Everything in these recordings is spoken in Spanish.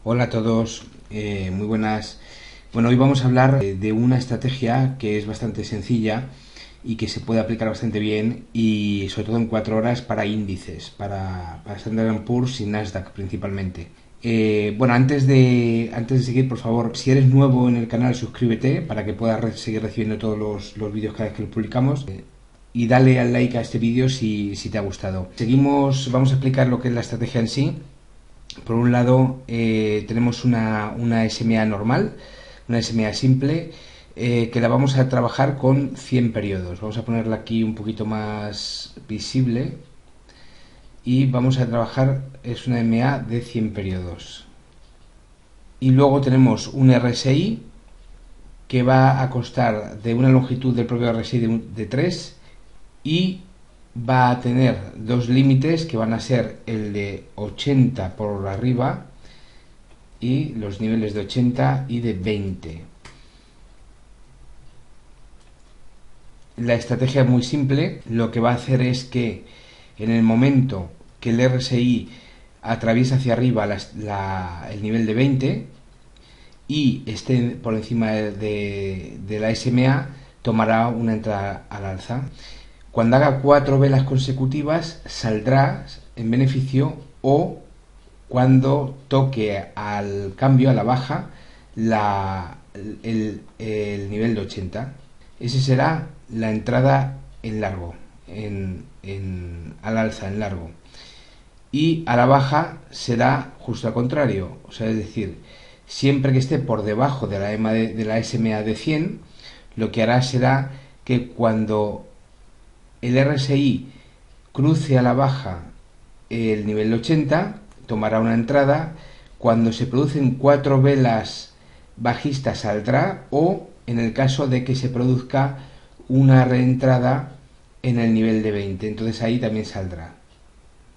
Hola a todos, muy buenas. Bueno, hoy vamos a hablar de una estrategia que es bastante sencilla y que se puede aplicar bastante bien y sobre todo en 4 horas para índices, para Standard & Poor's y Nasdaq principalmente. Bueno, antes de seguir, por favor, si eres nuevo en el canal, suscríbete para que puedas seguir recibiendo todos los vídeos cada vez que los publicamos. Y dale al like a este vídeo si te ha gustado. Seguimos, vamos a explicar lo que es la estrategia en sí. Por un lado, tenemos una SMA normal, una SMA simple, que la vamos a trabajar con 100 periodos. Vamos a ponerla aquí un poquito más visible y vamos a trabajar, es una MA de 100 periodos. Y luego tenemos un RSI que va a constar de una longitud del propio RSI de 3 y va a tener dos límites que van a ser el de 80 por arriba y los niveles de 80 y de 20. La estrategia es muy simple, lo que va a hacer es que en el momento que el RSI atraviesa hacia arriba el nivel de 20 y esté por encima de la SMA, tomará una entrada al alza. Cuando haga 4 velas consecutivas saldrá en beneficio, o cuando toque al cambio, a la baja, el nivel de 80. Esa será la entrada en largo, al alza, en largo. Y a la baja será justo al contrario, o sea, es decir, siempre que esté por debajo de la SMA de 100, lo que hará será que cuando el RSI cruce a la baja el nivel de 80, tomará una entrada. Cuando se producen 4 velas bajistas saldrá, o en el caso de que se produzca una reentrada en el nivel de 20, entonces ahí también saldrá.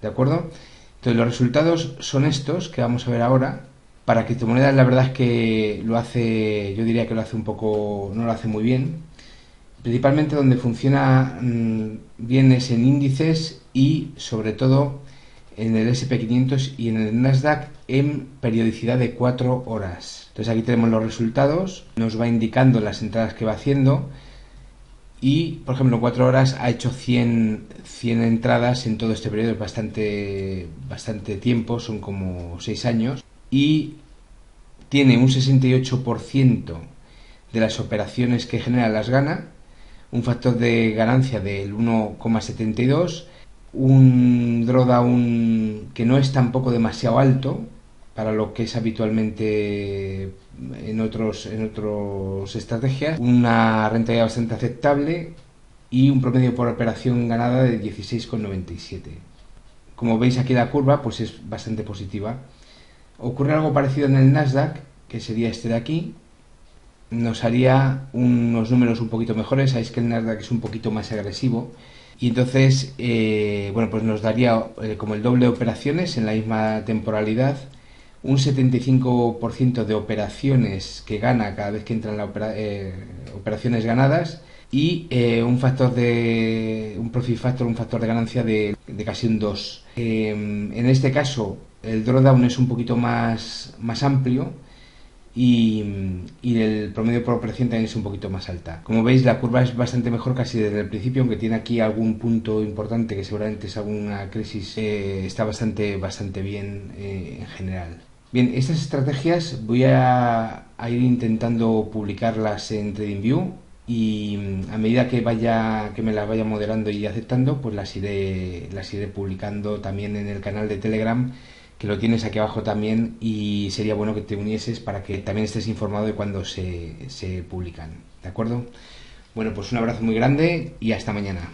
¿De acuerdo? Entonces los resultados son estos que vamos a ver ahora. Para criptomonedas la verdad es que lo hace, yo diría que lo hace un poco, no lo hace muy bien. Principalmente donde funciona bien es en índices y sobre todo en el SP500 y en el Nasdaq en periodicidad de 4 horas. Entonces aquí tenemos los resultados, nos va indicando las entradas que va haciendo y, por ejemplo, en 4 horas ha hecho 100 entradas en todo este periodo, es bastante tiempo, son como 6 años, y tiene un 68% de las operaciones que genera las gana, un factor de ganancia del 1,72, un drawdown que no es tampoco demasiado alto para lo que es habitualmente en otras estrategias, una rentabilidad bastante aceptable y un promedio por operación ganada de 16,97. Como veis aquí la curva pues es bastante positiva. Ocurre algo parecido en el Nasdaq, que sería este de aquí. Nos haría unos números un poquito mejores. Sabéis que el Nasdaq es un poquito más agresivo y entonces bueno, pues nos daría como el doble de operaciones en la misma temporalidad, un 75% de operaciones que gana cada vez que entran operaciones ganadas, y un factor un factor de ganancia de casi un 2. En este caso el drawdown es un poquito más amplio y el promedio por operación también es un poquito más alta. Como veis, la curva es bastante mejor casi desde el principio, aunque tiene aquí algún punto importante que seguramente es alguna crisis. Está bastante bien en general. Bien, estas estrategias voy a ir intentando publicarlas en TradingView y a medida que me las vaya moderando y aceptando, pues las iré publicando también en el canal de Telegram, que lo tienes aquí abajo también, y sería bueno que te unieses para que también estés informado de cuando se publican. ¿De acuerdo? Bueno, pues un abrazo muy grande y hasta mañana.